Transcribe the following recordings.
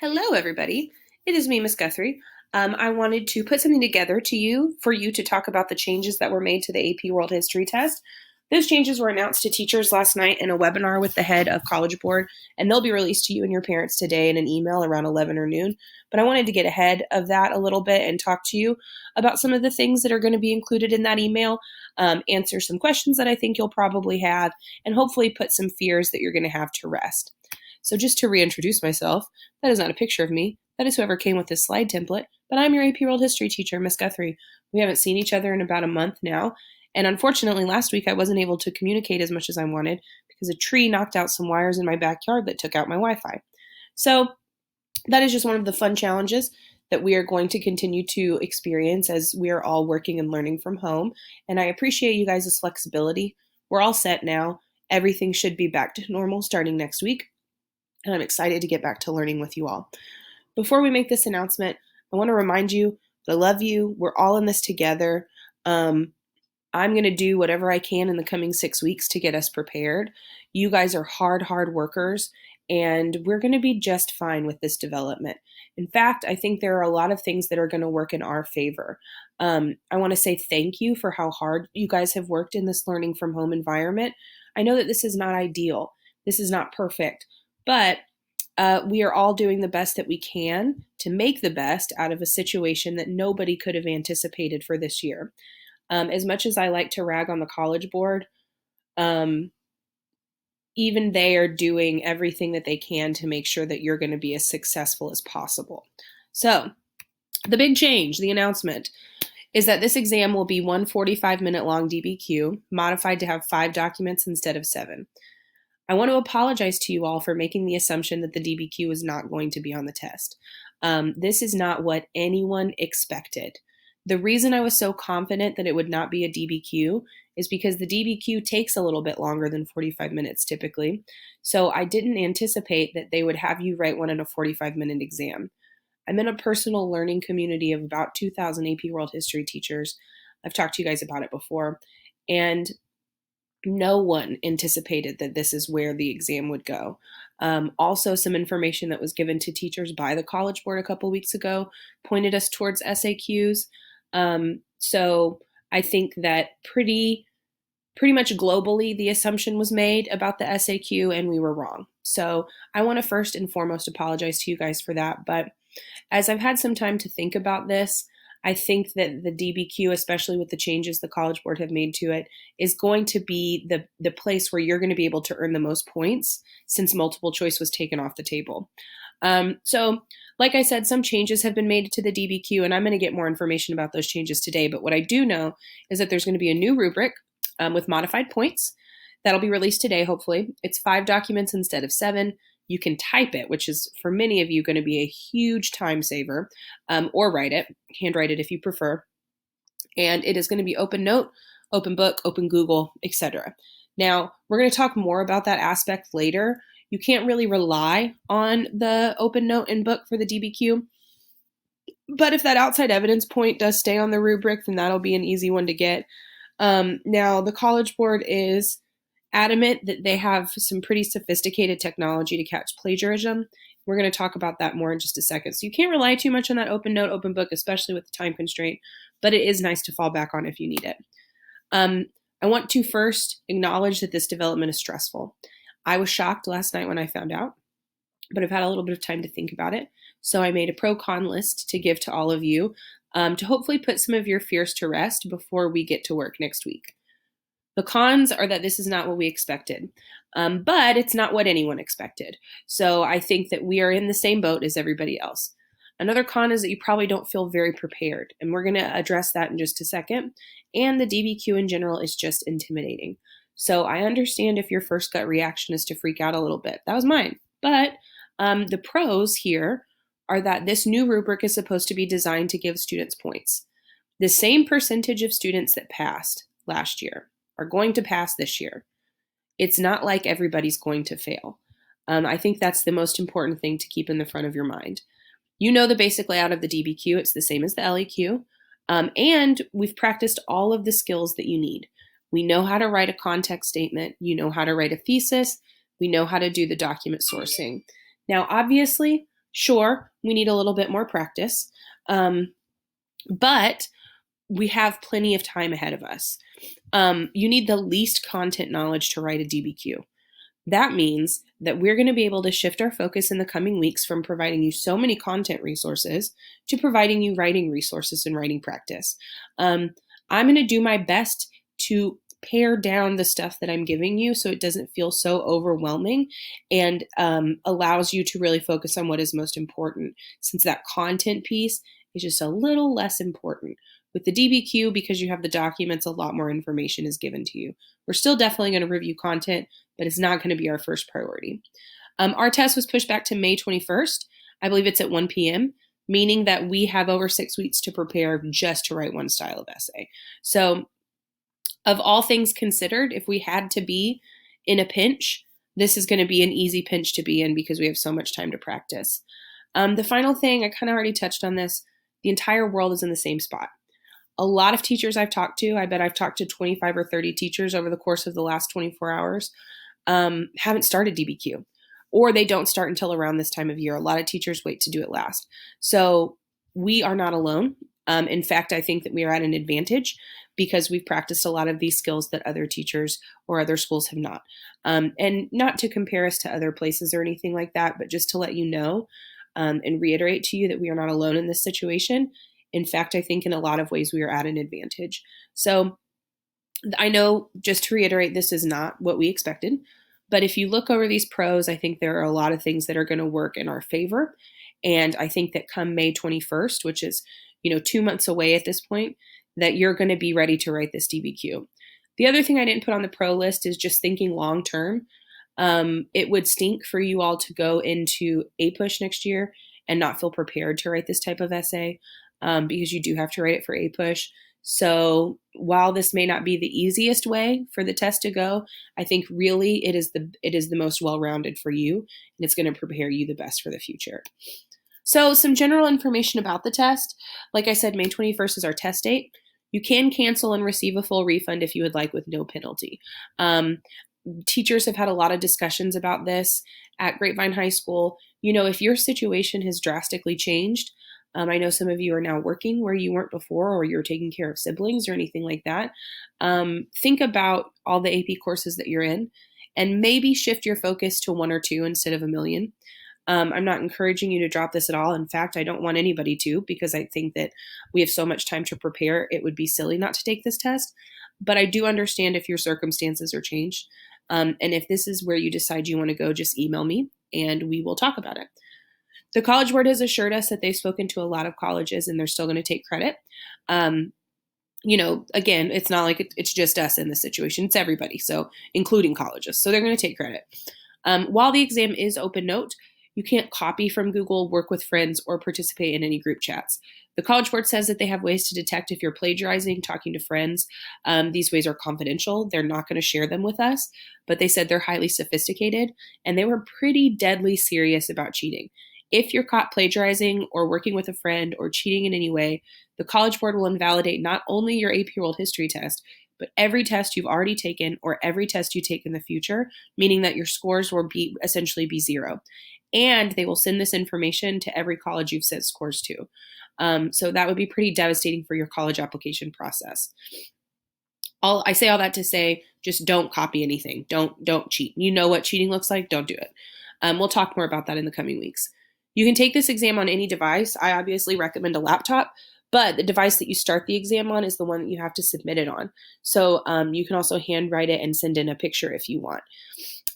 Hello, everybody. It is me, Miss Guthrie. I wanted to put something together for you to talk about the changes that were made to the AP World History test. Those changes were announced to teachers last night in a webinar with the head of College Board, and they'll be released to you and your parents today in an email around 11 or noon. But I wanted to get ahead of that a little bit and talk to you about some of the things that are going to be included in that email, answer some questions that I think you'll probably have, and hopefully put some fears that you're going to have to rest. So just to reintroduce myself, that is not a picture of me. That is whoever came with this slide template, but I'm your AP World History teacher, Miss Guthrie. We haven't seen each other in about a month now, and unfortunately last week I wasn't able to communicate as much as I wanted because a tree knocked out some wires in my backyard that took out my Wi-Fi. So that is just one of the fun challenges that we are going to continue to experience as we are all working and learning from home, and I appreciate you guys' flexibility. We're all set now. Everything should be back to normal starting next week, and I'm excited to get back to learning with you all. Before we make this announcement, I want to remind you that I love you. We're all in this together. I'm going to do whatever I can in the coming 6 weeks to get us prepared. You guys are hard workers, and we're going to be just fine with this development. In fact, I think there are a lot of things that are going to work in our favor. I want to say thank you for how hard you guys have worked in this learning from home environment. I know that this is not ideal. This is not perfect. But we are all doing the best that we can to make the best out of a situation that nobody could have anticipated for this year. As much as I like to rag on the College Board, even they are doing everything that they can to make sure that you're going to be as successful as possible. So the big change, the announcement, is that this exam will be one 45-minute long DBQ, modified to have 5 documents instead of 7. I want to apologize to you all for making the assumption that the DBQ is not going to be on the test. This is not what anyone expected. The reason I was so confident that it would not be a DBQ is because the DBQ takes a little bit longer than 45 minutes typically. So I didn't anticipate that they would have you write one in a 45-minute exam. I'm in a personal learning community of about 2,000 AP World History teachers. I've talked to you guys about it before. And no one anticipated that this is where the exam would go. Also, some information that was given to teachers by the College Board a couple weeks ago pointed us towards SAQs. So I think that pretty much globally, the assumption was made about the SAQ, and we were wrong. So I want to first and foremost apologize to you guys for that. But as I've had some time to think about this, I think that the DBQ, especially with the changes the College Board have made to it, is going to be the place where you're going to be able to earn the most points since multiple choice was taken off the table. So, like I said, some changes have been made to the DBQ, and I'm going to get more information about those changes today. But what I do know is that there's going to be a new rubric with modified points that'll be released today, hopefully. It's 5 documents instead of 7. You can type it, which is for many of you going to be a huge time saver, or write it, handwrite it if you prefer. And it is going to be open note, open book, open Google, etc. Now, we're going to talk more about that aspect later. You can't really rely on the open note and book for the DBQ. But if that outside evidence point does stay on the rubric, then that'll be an easy one to get. Now, the College Board is adamant that they have some pretty sophisticated technology to catch plagiarism. We're going to talk about that more in just a second. So you can't rely too much on that open note, open book, especially with the time constraint, but it is nice to fall back on if you need it. I want to first acknowledge that this development is stressful. I was shocked last night when I found out, but I've had a little bit of time to think about it. So I made a pro-con list to give to all of you to hopefully put some of your fears to rest before we get to work next week. The cons are that this is not what we expected, but it's not what anyone expected. So I think that we are in the same boat as everybody else. Another con is that you probably don't feel very prepared, and we're going to address that in just a second. And the DBQ in general is just intimidating. So I understand if your first gut reaction is to freak out a little bit. That was mine. But the pros here are that this new rubric is supposed to be designed to give students points. The same percentage of students that passed last year are going to pass this year. It's not like everybody's going to fail. I think that's the most important thing to keep in the front of your mind. You know the basic layout of the DBQ. It's the same as the LEQ. And we've practiced all of the skills that you need. We know how to write a context statement. You know how to write a thesis. We know how to do the document sourcing. Now, obviously, Sure, we need a little bit more practice, but we have plenty of time ahead of us. You need the least content knowledge to write a DBQ. That means that we're going to be able to shift our focus in the coming weeks from providing you so many content resources to providing you writing resources and writing practice. I'm going to do my best to pare down the stuff that I'm giving you so it doesn't feel so overwhelming and allows you to really focus on what is most important, since that content piece is just a little less important. With the DBQ, because you have the documents, a lot more information is given to you. We're still definitely going to review content, but it's not going to be our first priority. Our test was pushed back to May 21st. I believe it's at 1 p.m., meaning that we have over 6 weeks to prepare just to write one style of essay. So, of all things considered, if we had to be in a pinch, this is going to be an easy pinch to be in because we have so much time to practice. The final thing, I kind of already touched on this, the entire world is in the same spot. A lot of teachers I've talked to, I bet I've talked to 25 or 30 teachers over the course of the last 24 hours, haven't started DBQ, or they don't start until around this time of year. A lot of teachers wait to do it last. So we are not alone. In fact, I think that we are at an advantage because we've practiced a lot of these skills that other teachers or other schools have not. And not to compare us to other places or anything like that, but just to let you know and reiterate to you that we are not alone in this situation. In fact, I think in a lot of ways we are at an advantage. So I know, just to reiterate, this is not what we expected. But if you look over these pros, I think there are a lot of things that are going to work in our favor. And I think that come May 21st, which is, 2 months away at this point, that you're going to be ready to write this DBQ. The other thing I didn't put on the pro list is just thinking long term. It would stink for you all to go into APUSH next year and not feel prepared to write this type of essay. Because you do have to write it for APUSH. So while this may not be the easiest way for the test to go, I think really it is the most well-rounded for you, and it's going to prepare you the best for the future. So some general information about the test. Like I said, May 21st is our test date. You can cancel and receive a full refund if you would like with no penalty. Teachers have had a lot of discussions about this at Grapevine High School. If your situation has drastically changed, I know some of you are now working where you weren't before, or you're taking care of siblings or anything like that. Think about all the AP courses that you're in and maybe shift your focus to 1 or 2 instead of a million. I'm not encouraging you to drop this at all. In fact, I don't want anybody to, because I think that we have so much time to prepare. It would be silly not to take this test. But I do understand if your circumstances are changed. And if this is where you decide you want to go, just email me and we will talk about it. The College Board has assured us that they've spoken to a lot of colleges and they're still going to take credit. Again, it's not like it's just us in this situation. It's everybody, so including colleges. So they're going to take credit. While the exam is open note, you can't copy from Google, work with friends, or participate in any group chats. The College Board says that they have ways to detect if you're plagiarizing, talking to friends. These ways are confidential. They're not going to share them with us, but they said they're highly sophisticated, and they were pretty deadly serious about cheating. If you're caught plagiarizing or working with a friend or cheating in any way, the College Board will invalidate not only your AP World History test, but every test you've already taken or every test you take in the future, meaning that your scores will essentially be 0. And they will send this information to every college you've set scores to. So that would be pretty devastating for your college application process. I say all that to say, just don't copy anything. Don't cheat. You know what cheating looks like. Don't do it. We'll talk more about that in the coming weeks. You can take this exam on any device. I obviously recommend a laptop, but the device that you start the exam on is the one that you have to submit it on. So you can also handwrite it and send in a picture if you want.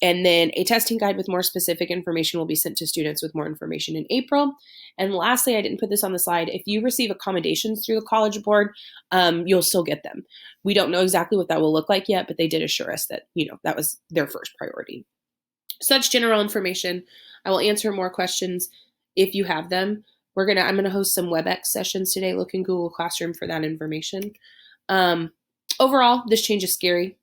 And then a testing guide with more specific information will be sent to students with more information in April. And lastly, I didn't put this on the slide. If you receive accommodations through the College Board, you'll still get them. We don't know exactly what that will look like yet, but they did assure us that, that was their first priority. Such general information. I will answer more questions if you have them. I'm gonna host some WebEx sessions today. Look in Google Classroom for that information. Overall, this change is scary,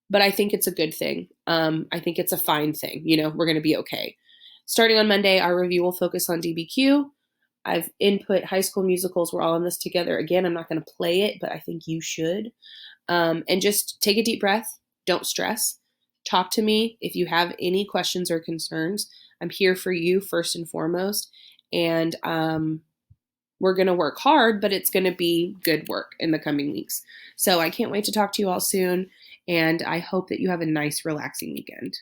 but I think it's a good thing. I think it's a fine thing. We're gonna be okay. Starting on Monday, our review will focus on DBQ. I've input High School Musicals. We're all in this together. Again, I'm not gonna play it, but I think you should. And just take a deep breath. Don't stress. Talk to me if you have any questions or concerns. I'm here for you first and foremost. and we're going to work hard, but it's going to be good work in the coming weeks. So I can't wait to talk to you all soon, and I hope that you have a nice, relaxing weekend.